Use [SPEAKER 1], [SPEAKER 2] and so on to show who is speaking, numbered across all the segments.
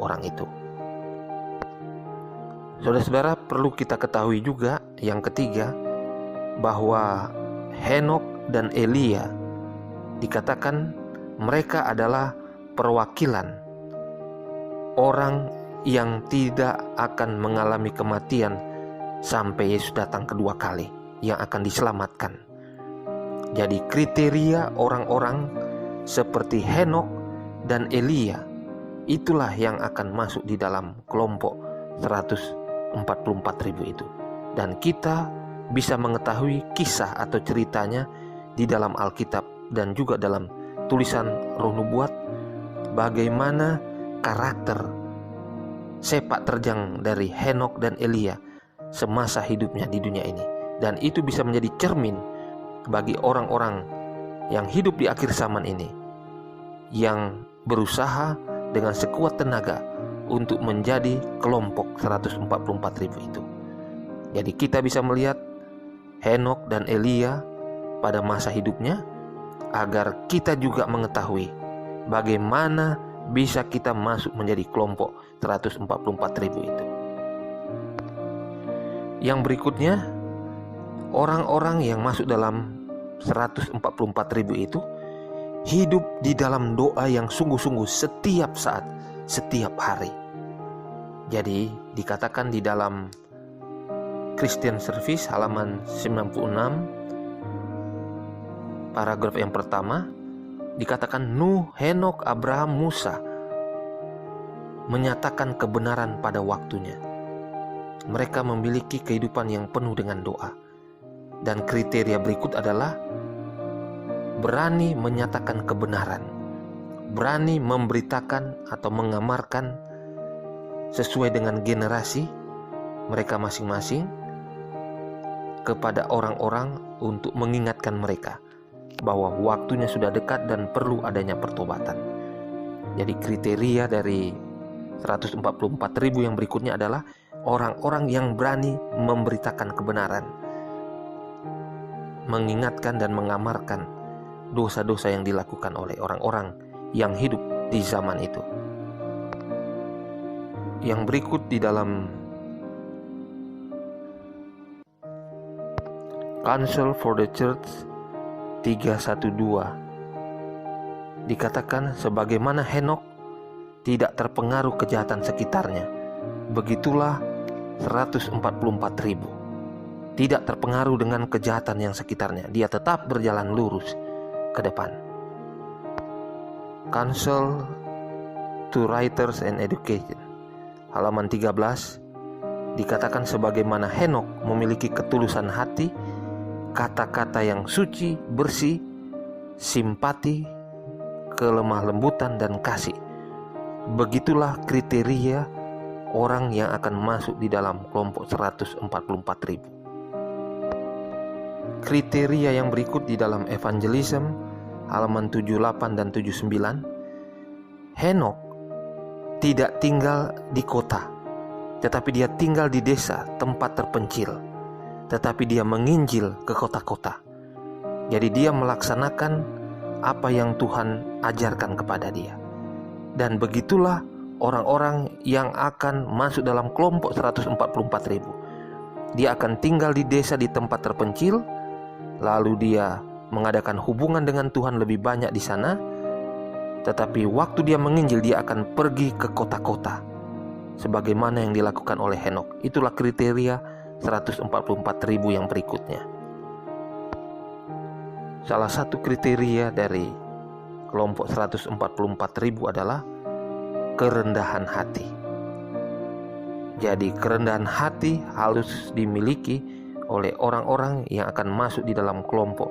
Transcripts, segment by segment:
[SPEAKER 1] orang itu. Saudara-saudara, perlu kita ketahui juga yang ketiga, bahwa Henokh dan Elia dikatakan mereka adalah perwakilan orang yang tidak akan mengalami kematian sampai Yesus datang kedua kali, yang akan diselamatkan. Jadi kriteria orang-orang seperti Henokh dan Elia itulah yang akan masuk di dalam kelompok 144.000 itu. Dan kita bisa mengetahui kisah atau ceritanya di dalam Alkitab dan juga dalam tulisan Roh Nubuat, bagaimana karakter sepak terjang dari Henokh dan Elia semasa hidupnya di dunia ini. Dan itu bisa menjadi cermin bagi orang-orang yang hidup di akhir zaman ini, yang berusaha dengan sekuat tenaga untuk menjadi kelompok 144.000 itu. Jadi kita bisa melihat Henokh dan Elia pada masa hidupnya, agar kita juga mengetahui bagaimana bisa kita masuk menjadi kelompok 144.000 itu. Yang berikutnya, orang-orang yang masuk dalam 144.000 itu hidup di dalam doa yang sungguh-sungguh setiap saat, setiap hari. Jadi dikatakan di dalam Christian Service halaman 96, paragraf yang pertama, dikatakan Nuh, Henokh, Abraham, Musa menyatakan kebenaran pada waktunya. Mereka memiliki kehidupan yang penuh dengan doa. Dan kriteria berikut adalah berani menyatakan kebenaran, berani memberitakan atau mengamarkan sesuai dengan generasi mereka masing-masing kepada orang-orang untuk mengingatkan mereka bahwa waktunya sudah dekat dan perlu adanya pertobatan. Jadi kriteria dari 144.000 yang berikutnya adalah orang-orang yang berani memberitakan kebenaran, mengingatkan dan mengamarkan dosa-dosa yang dilakukan oleh orang-orang yang hidup di zaman itu. Yang berikut di dalam Council for the Church 312 dikatakan, sebagaimana Henokh tidak terpengaruh kejahatan sekitarnya, begitulah 144.000 tidak terpengaruh dengan kejahatan yang sekitarnya. Dia tetap berjalan lurus ke depan. Counsel to Writers and Education halaman 13 dikatakan, sebagaimana Henokh memiliki ketulusan hati, kata-kata yang suci, bersih, simpati, kelemah lembutan dan kasih, begitulah kriteria orang yang akan masuk di dalam kelompok 144.000. Kriteria yang berikut di dalam Evangelism halaman 78 dan 79, Henokh tidak tinggal di kota, tetapi dia tinggal di desa tempat terpencil, tetapi dia menginjil ke kota-kota. Jadi dia melaksanakan apa yang Tuhan ajarkan kepada dia. Dan begitulah orang-orang yang akan masuk dalam kelompok 144.000. Dia akan tinggal di desa di tempat terpencil, lalu dia mengadakan hubungan dengan Tuhan lebih banyak di sana, tetapi waktu dia menginjil dia akan pergi ke kota-kota sebagaimana yang dilakukan oleh Henokh. Itulah kriteria 144.000 yang berikutnya. Salah satu kriteria dari kelompok 144.000 adalah kerendahan hati. Jadi kerendahan hati harus dimiliki oleh orang-orang yang akan masuk di dalam kelompok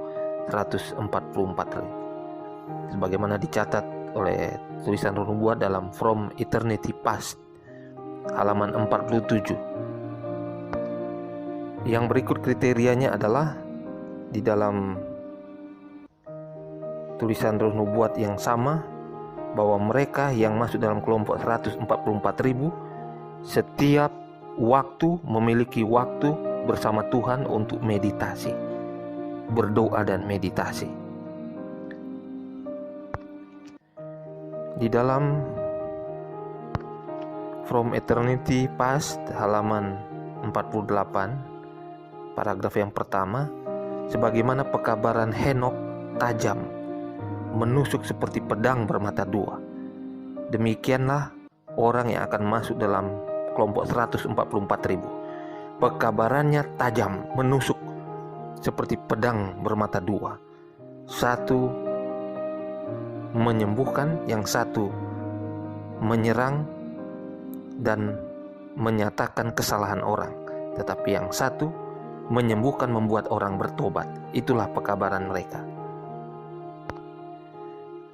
[SPEAKER 1] 144. Sebagaimana dicatat oleh tulisan Roh Nubuat dalam From Eternity Past halaman 47. Yang berikut kriterianya adalah di dalam tulisan Roh Nubuat yang sama, bahwa mereka yang masuk dalam kelompok 144.000 setiap waktu memiliki waktu bersama Tuhan untuk meditasi, berdoa dan meditasi. Di dalam From Eternity Past halaman 48, paragraf yang pertama, sebagaimana pekabaran Henokh tajam, menusuk seperti pedang bermata dua, demikianlah orang yang akan masuk dalam kelompok 144.000. Pekabarannya tajam, menusuk seperti pedang bermata dua. Satu menyembuhkan, yang satu menyerang dan menyatakan kesalahan orang, tetapi yang satu menyembuhkan, membuat orang bertobat. Itulah pekabaran mereka.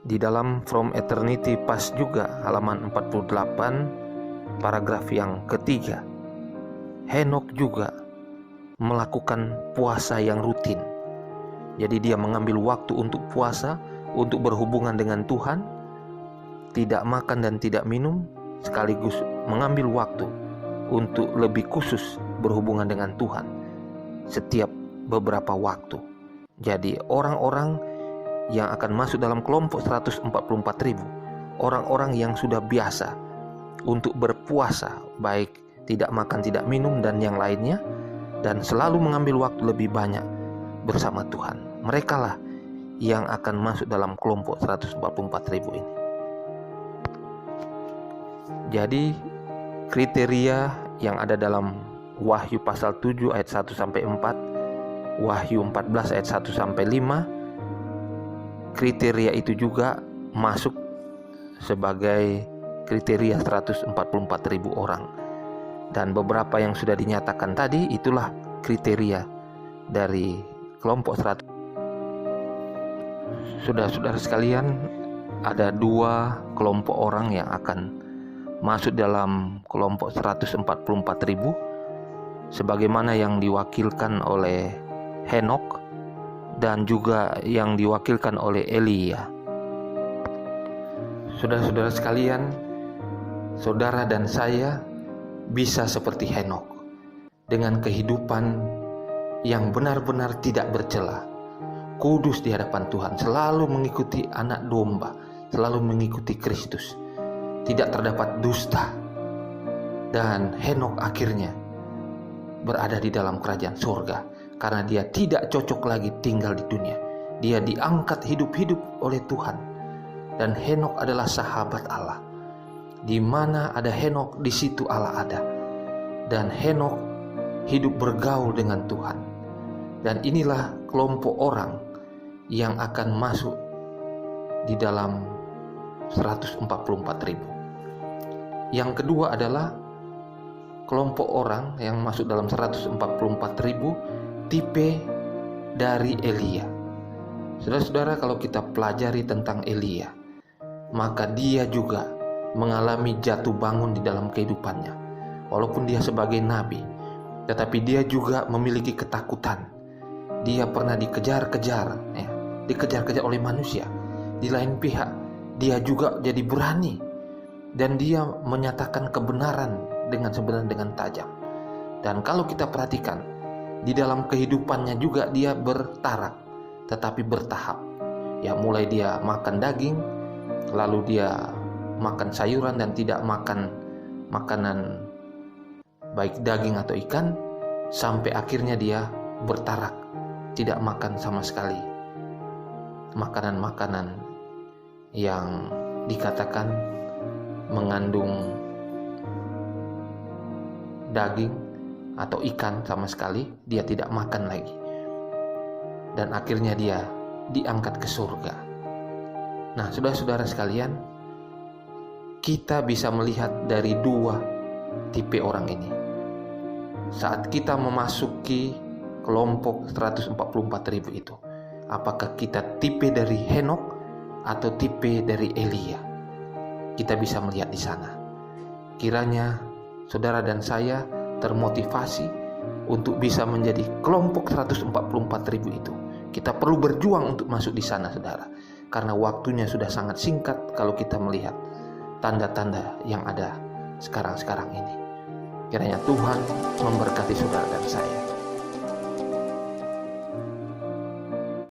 [SPEAKER 1] Di dalam From Eternity Past juga halaman 48, paragraf yang ketiga, Henokh juga melakukan puasa yang rutin. Jadi dia mengambil waktu untuk puasa, untuk berhubungan dengan Tuhan, tidak makan dan tidak minum, sekaligus mengambil waktu untuk lebih khusus berhubungan dengan Tuhan setiap beberapa waktu. Jadi orang-orang yang akan masuk dalam kelompok 144.000, orang-orang yang sudah biasa untuk berpuasa, baik tidak makan, tidak minum, dan yang lainnya, dan selalu mengambil waktu lebih banyak bersama Tuhan. Merekalah yang akan masuk dalam kelompok 144.000 ini. Jadi kriteria yang ada dalam Wahyu pasal 7 ayat 1-4, Wahyu 14 ayat 1-5, kriteria itu juga masuk sebagai kriteria 144.000 orang. Dan beberapa yang sudah dinyatakan tadi, itulah kriteria dari kelompok 100. Saudara-saudara sekalian, ada dua kelompok orang yang akan masuk dalam kelompok 144.000, sebagaimana yang diwakilkan oleh Henokh dan juga yang diwakilkan oleh Elia. Saudara-saudara sekalian, saudara dan saya bisa seperti Henokh, dengan kehidupan yang benar-benar tidak bercela, kudus di hadapan Tuhan, selalu mengikuti anak domba, selalu mengikuti Kristus, tidak terdapat dusta. Dan Henokh akhirnya berada di dalam kerajaan surga, karena dia tidak cocok lagi tinggal di dunia. Dia diangkat hidup-hidup oleh Tuhan. Dan Henokh adalah sahabat Allah. Di mana ada Henokh, di situ Allah ada. Dan Henokh hidup bergaul dengan Tuhan. Dan inilah kelompok orang yang akan masuk di dalam 144.000. Yang kedua adalah kelompok orang yang masuk dalam 144.000, tipe dari Elia. Saudara-saudara, kalau kita pelajari tentang Elia, maka dia juga mengalami jatuh bangun di dalam kehidupannya. Walaupun dia sebagai nabi, tetapi dia juga memiliki ketakutan. Dia pernah dikejar-kejar oleh manusia. Di lain pihak, dia juga jadi berani, dan dia menyatakan kebenaran dengan sebenarnya, dengan tajam. Dan kalau kita perhatikan, di dalam kehidupannya juga dia bertarak, tetapi bertahap. Ya, mulai dia makan daging, lalu dia makan sayuran dan tidak makan makanan baik daging atau ikan, sampai akhirnya dia bertarak, tidak makan sama sekali makanan-makanan yang dikatakan mengandung daging atau ikan sama sekali. Dia tidak makan lagi, dan akhirnya dia diangkat ke surga. Nah, saudara-saudara sekalian, kita bisa melihat dari dua tipe orang ini. Saat kita memasuki kelompok 144.000 itu, apakah kita tipe dari Henokh atau tipe dari Elia? Kita bisa melihat di sana. Kiranya saudara dan saya termotivasi untuk bisa menjadi kelompok 144.000 itu. Kita perlu berjuang untuk masuk di sana, saudara, karena waktunya sudah sangat singkat kalau kita melihat tanda-tanda yang ada sekarang-sekarang ini. Kiranya Tuhan memberkati saudara dan saya.